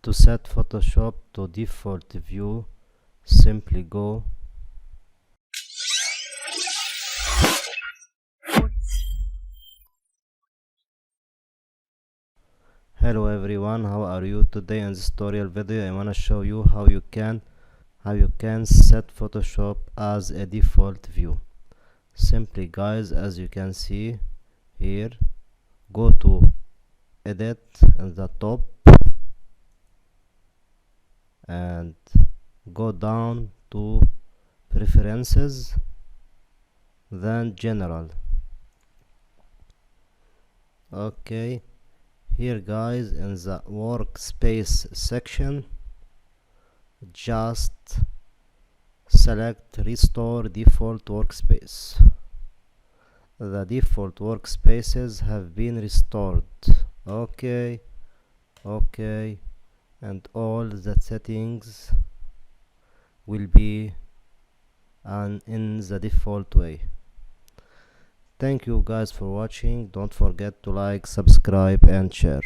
To set Photoshop to default view, simply go Hello everyone, how are you? Today in this tutorial video I wanna show you how you can set Photoshop as a default view. Simply guys, as you can see here, go to edit in the top and go down to preferences, then general. Okay, here guys in the workspace section, just select restore default workspace. The default workspaces have been restored. Okay, and all the settings will be in the default way. Thank you guys for watching. Don't forget to like, subscribe and share.